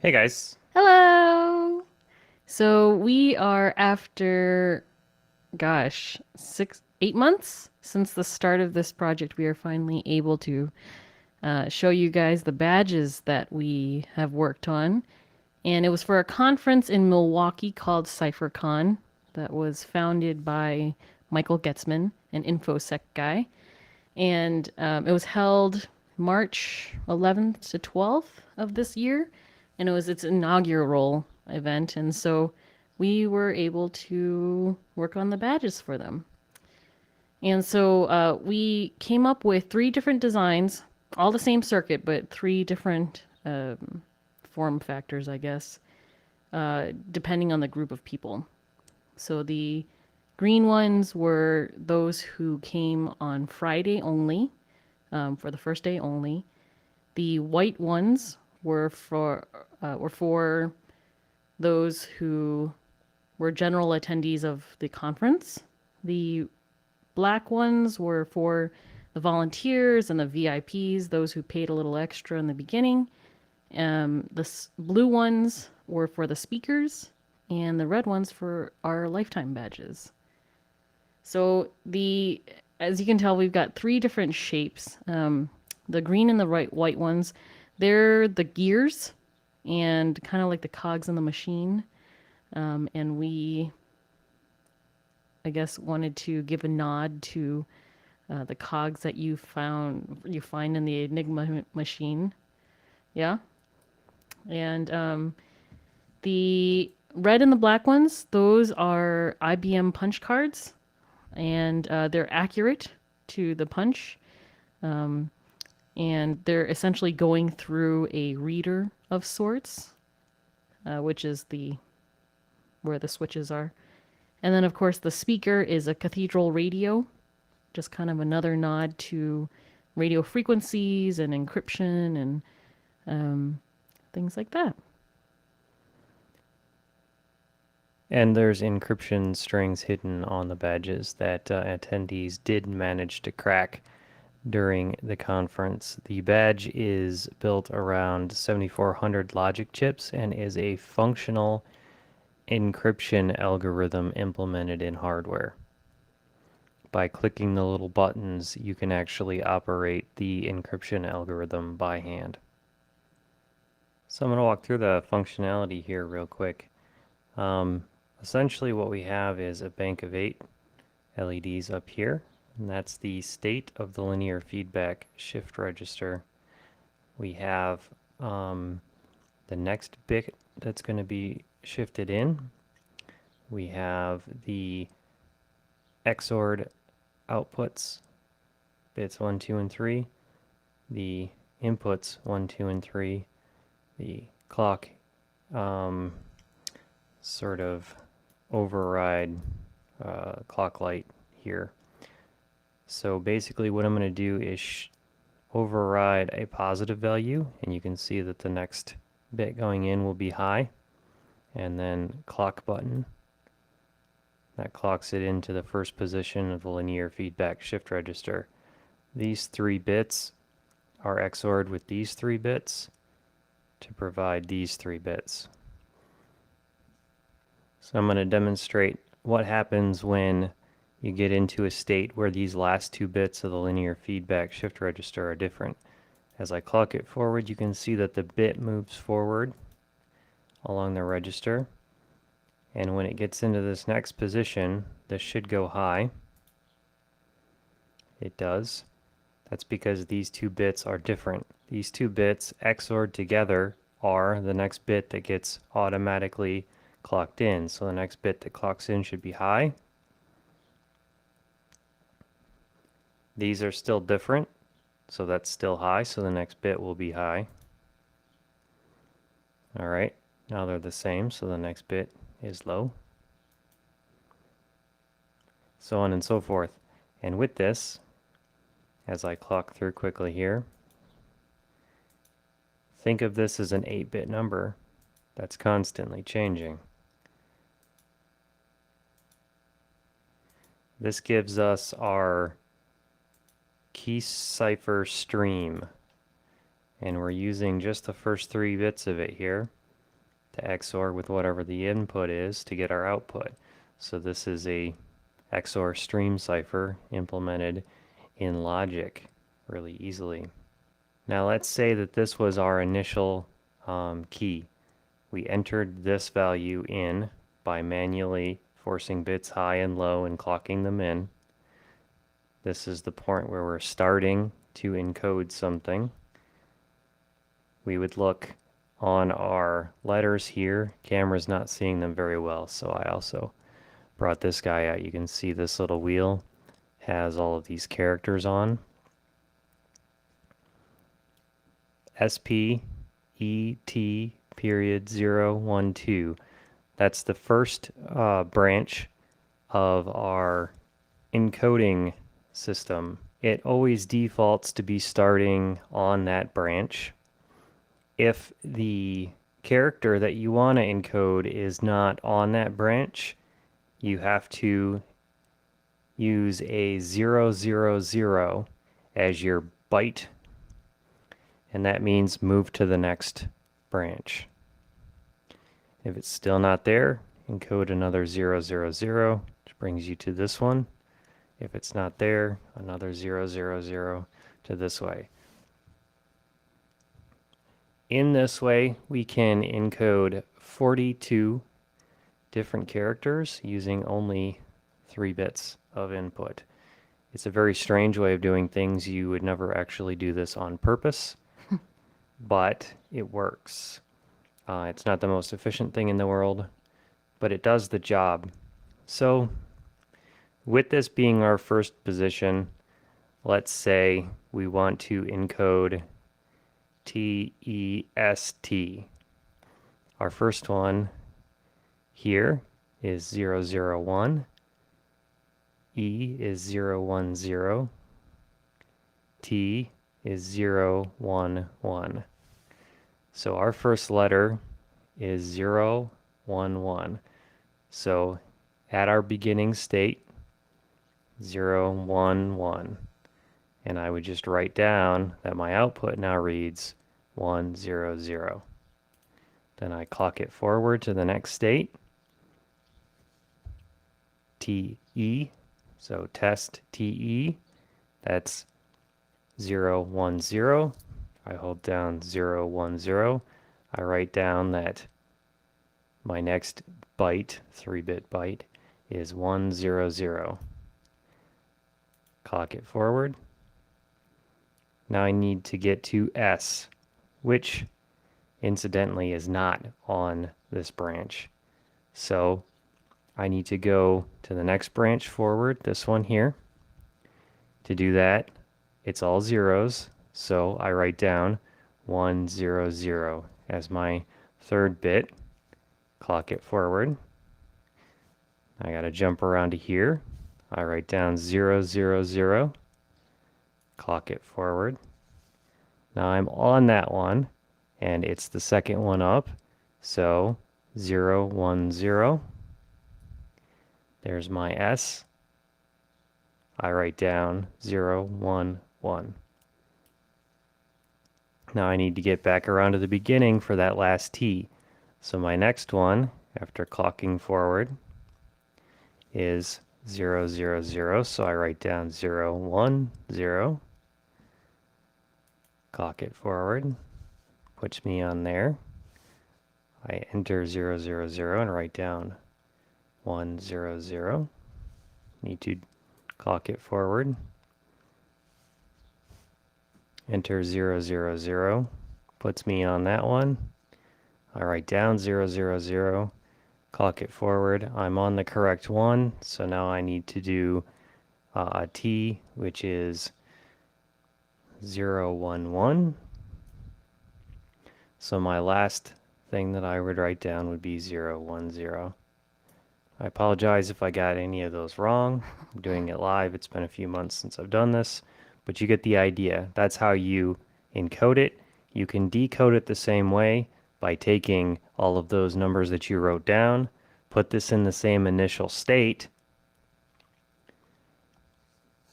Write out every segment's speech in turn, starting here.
Hey guys. Hello. So we are after, gosh, 8 months since the start of this project. We are finally able to show you guys the badges that we have worked on. And it was for a conference in Milwaukee called CypherCon that was founded by Michael Getzman, an InfoSec guy. And it was held March 11th to 12th of this year, and it was its inaugural event. And so we were able to work on the badges for them. And so we came up with three different designs, all the same circuit, but three different form factors, I guess, depending on the group of people. So the green ones were those who came on Friday only, for the first day only. The white ones were for those who were general attendees of the conference. The black ones were for the volunteers and the VIPs, those who paid a little extra in the beginning. The blue ones were for the speakers, and the red ones for our lifetime badges. So as you can tell, we've got three different shapes. The green and the white ones, they're the gears and kind of like the cogs in the machine. And we, I guess, wanted to give a nod to the cogs that you find in the Enigma machine. Yeah, and the red and the black ones, those are IBM punch cards, and they're accurate to the punch. Um, and they're essentially going through a reader of sorts, which is the where the switches are. And then, of course, the speaker is a cathedral radio, just kind of another nod to radio frequencies and encryption and um, things like that. And there's encryption strings hidden on the badges that attendees did manage to crack during the conference. The badge is built around 7400 logic chips and is a functional encryption algorithm implemented in hardware. By clicking the little buttons, you can actually operate the encryption algorithm by hand. So I'm going to walk through the functionality here real quick. Um, Essentially what we have is a bank of 8 LEDs up here, and that's the state of the linear feedback shift register. We have the next bit that's going to be shifted in. We have the XORed outputs, bits 1, 2, and 3, the inputs 1, 2, and 3, the clock sort of override clock light here. So basically what I'm going to do is override a positive value, and you can see that the next bit going in will be high, and then clock button. That clocks it into the first position of the linear feedback shift register. These 3 bits are XORed with these 3 bits to provide these 3 bits. So I'm going to demonstrate what happens when you get into a state where these last 2 bits of the linear feedback shift register are different. As I clock it forward, you can see that the bit moves forward along the register. And when it gets into this next position, this should go high. It does. That's because these 2 bits are different. These 2 bits XORed together are the next bit that gets automatically clocked in. So the next bit that clocks in should be high. These are still different, so that's still high, so the next bit will be high. Alright, now they're the same, so the next bit is low. So on and so forth. And with this, as I clock through quickly here, think of this as an 8-bit number that's constantly changing. This gives us our key cipher stream, and we're using just the first 3 bits of it here. to XOR with whatever the input is to get our output. So this is a XOR stream cipher implemented in logic really easily. Now let's say that this was our initial key. We entered this value in by manually forcing bits high and low and clocking them in. This is the point where we're starting to encode something. We would look on our letters here. Camera's not seeing them very well, so I also brought this guy out. You can see this little wheel has all of these characters on. SP, ET, period 0, 1, 2. That's the first branch of our encoding system. It always defaults to be starting on that branch. If the character that you want to encode is not on that branch, you have to use a 000 as your byte, and that means move to the next branch. If it's still not there, encode another 000, which brings you to this one. If it's not there, another 000 to this way. In this way, we can encode 42 different characters using only 3 bits of input. It's a very strange way of doing things. You would never actually do this on purpose, but it works. It's not the most efficient thing in the world, but it does the job. So with this being our first position, let's say we want to encode TEST. Our first one here is 001. E is 010. T is 011. So our first letter is 011. So at our beginning state, 011. And I would just write down that my output now reads 100. Then I clock it forward to the next state, TE, so test TE, that's 010. I hold down 010. I write down that my next byte, 3-bit byte, is 100. Clock it forward. Now I need to get to S, which incidentally is not on this branch. So I need to go to the next branch forward, this one here. To do that, it's all zeros, so I write down 100 as my 3rd bit. Clock it forward. I gotta jump around to here. I write down 000. Clock it forward. Now I'm on that one, and it's the second one up, so 010. There's my S. I write down 011. Now I need to get back around to the beginning for that last T. So my next one, after clocking forward, is 000, so I write down 010. Clock it forward, puts me on there. I enter 000 and write down 100. Need to clock it forward. Enter 000, puts me on that one. I write down 000, clock it forward. I'm on the correct one, so now I need to do a T, which is 011. So my last thing that I would write down would be 010. I apologize if I got any of those wrong. I'm doing it live. It's been a few months since I've done this, but you get the idea. That's how you encode it. You can decode it the same way by taking all of those numbers that you wrote down, put this in the same initial state,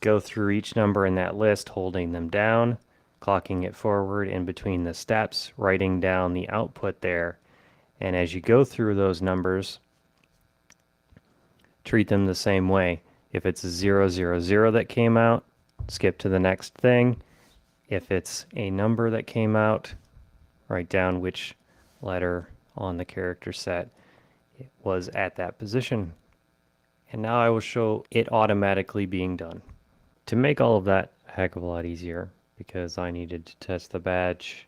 go through each number in that list, holding them down, clocking it forward in between the steps, writing down the output there, And as you go through those numbers, treat them the same way. If it's a 000 that came out, skip to the next thing. If it's a number that came out, write down which letter on the character set it was at that position. And now I will show it automatically being done. To make all of that a heck of a lot easier, because I needed to test the badge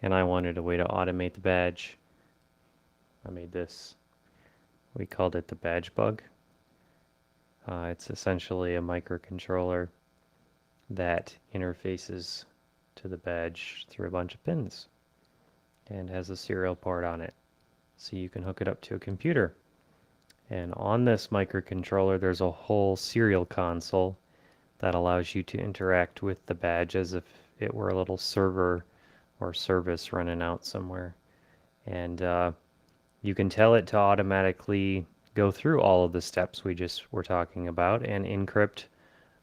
and I wanted a way to automate the badge, I made this. We called it the badge bug. It's essentially a microcontroller that interfaces to the badge through a bunch of pins and has a serial port on it. So you can hook it up to a computer. And on this microcontroller, there's a whole serial console that allows you to interact with the badge as if it were a little server or service running out somewhere. And you can tell it to automatically go through all of the steps we just were talking about and encrypt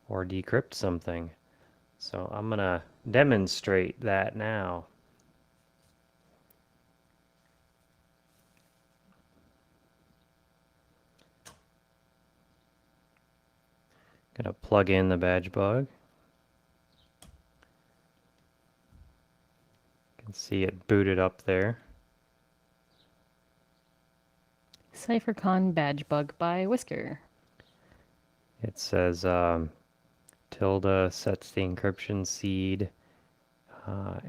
or decrypt something. So I'm going to demonstrate that now. Going to plug in the badge bug. You can see it booted up there. CypherCon badge bug by Whisker. It says tilde sets the encryption seed.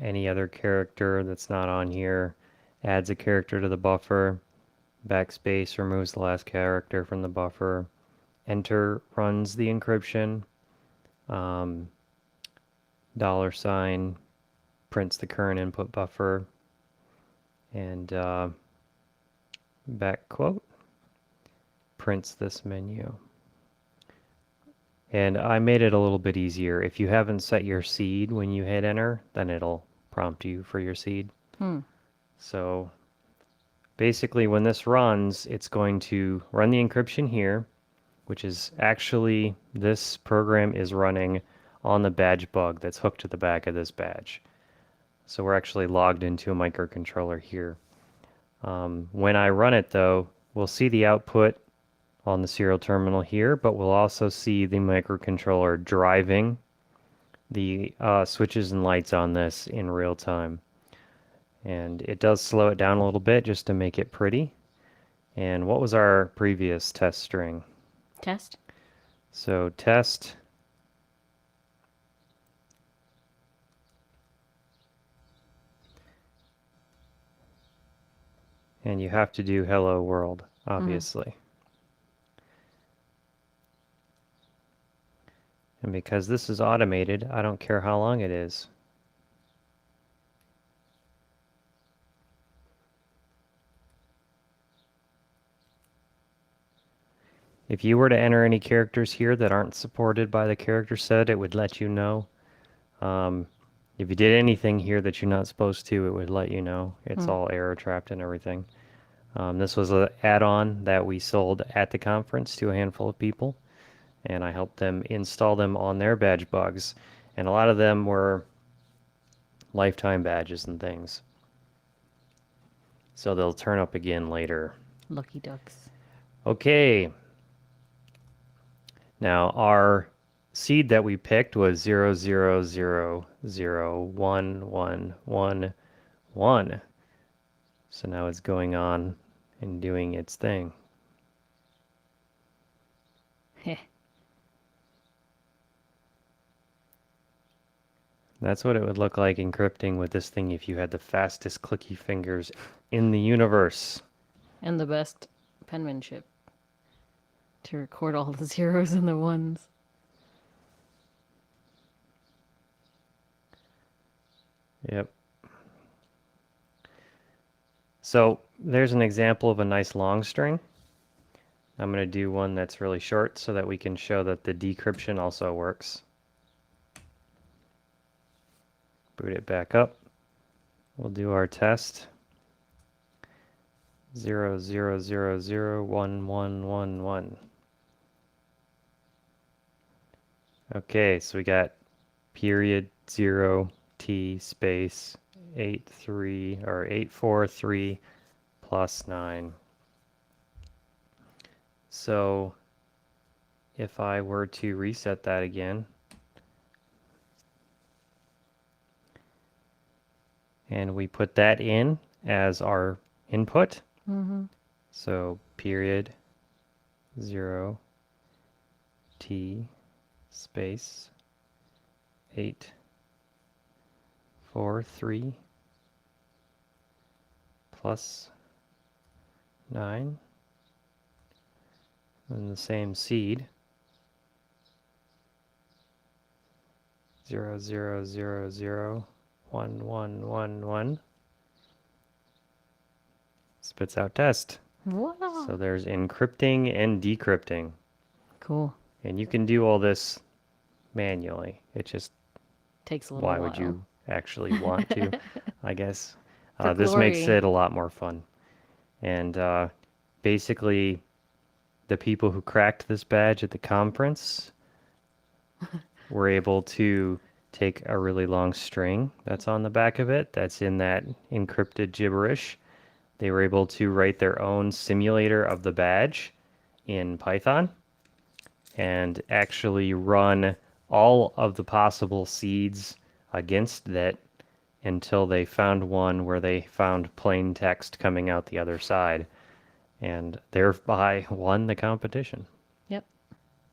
Any other character that's not on here adds a character to the buffer. Backspace removes the last character from the buffer. Enter runs the encryption. $sign prints the current input buffer. And back quote prints this menu. And I made it a little bit easier. If you haven't set your seed when you hit enter, then it'll prompt you for your seed. So basically when this runs, it's going to run the encryption here, which is actually, this program is running on the badge bug that's hooked to the back of this badge. So we're actually logged into a microcontroller here. When I run it though, we'll see the output on the serial terminal here, but we'll also see the microcontroller driving the switches and lights on this in real time. And it does slow it down a little bit just to make it pretty. And what was our previous test string? Test. So test. And you have to do hello world, obviously. And because this is automated, I don't care how long it is. If you were to enter any characters here that aren't supported by the character set, it would let you know. If you did anything here that you're not supposed to, it would let you know. It's all error trapped and everything. This was an add-on that we sold at the conference to a handful of people, and I helped them install them on their badge bugs. And a lot of them were lifetime badges and things. So they'll turn up again later. Lucky ducks. Okay. Now our seed that we picked was 00001111. So now it's going on and doing its thing. Heh. That's what it would look like encrypting with this thing if you had the fastest clicky fingers in the universe. And the best penmanship to record all the zeros and the ones. Yep. So there's an example of a nice long string. I'm going to do one that's really short so that we can show that the decryption also works. Boot it back up. We'll do our test. 00001111. Okay, so we got period 0 T space 843 plus 9. So if I were to reset that again, and we put that in as our input, so period 0 t space 8 4 3 plus 9, and the same seed 0 0 0 0 1 1 1 1 spits out test. Wow. So there's encrypting and decrypting. Cool. And you can do all this manually. It just, Takes a little why while. would you actually want to, I guess. For This makes glory. it a lot more fun. And basically, the people who cracked this badge at the conference were able to take a really long string that's on the back of it, that's in that encrypted gibberish. They were able to write their own simulator of the badge in Python and actually run all of the possible seeds against that until they found one where they found plain text coming out the other side, and thereby won the competition. Yep.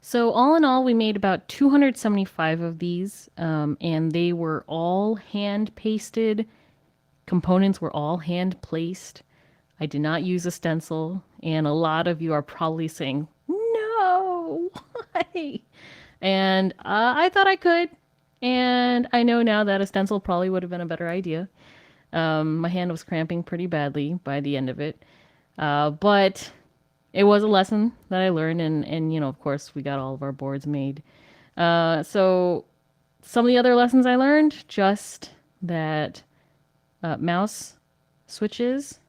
So all in all, we made about 275 of these, and they were all hand pasted. Components were all hand placed. I did not use a stencil, and a lot of you are probably saying, "No, why?" And I thought I could, and I know now that a stencil probably would have been a better idea. My hand was cramping pretty badly by the end of it, but it was a lesson that I learned, and of course, we got all of our boards made. So some of the other lessons I learned, just that mouse switches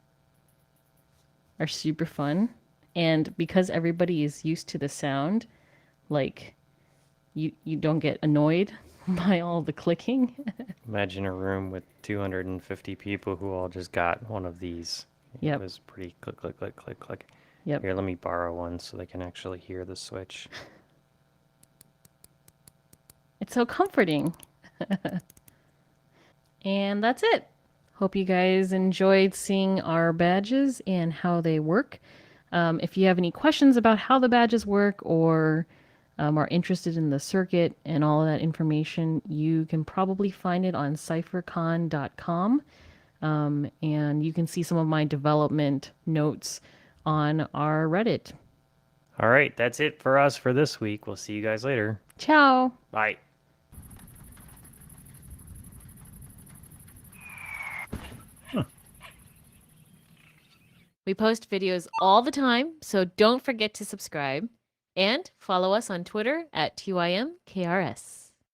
are super fun, and because everybody is used to the sound, like you don't get annoyed by all the clicking. Imagine a room with 250 people who all just got one of these. It Yep. was pretty click, click, click, click, click. Yep. Here, let me borrow one so they can actually hear the switch. It's so comforting. And that's it. Hope you guys enjoyed seeing our badges and how they work. If you have any questions about how the badges work or are interested in the circuit and all of that information, you can probably find it on CypherCon.com. And you can see some of my development notes on our Reddit. All right, that's it for us for this week. We'll see you guys later. Ciao! Bye. We post videos all the time, so don't forget to subscribe and follow us on Twitter at TYMKRS.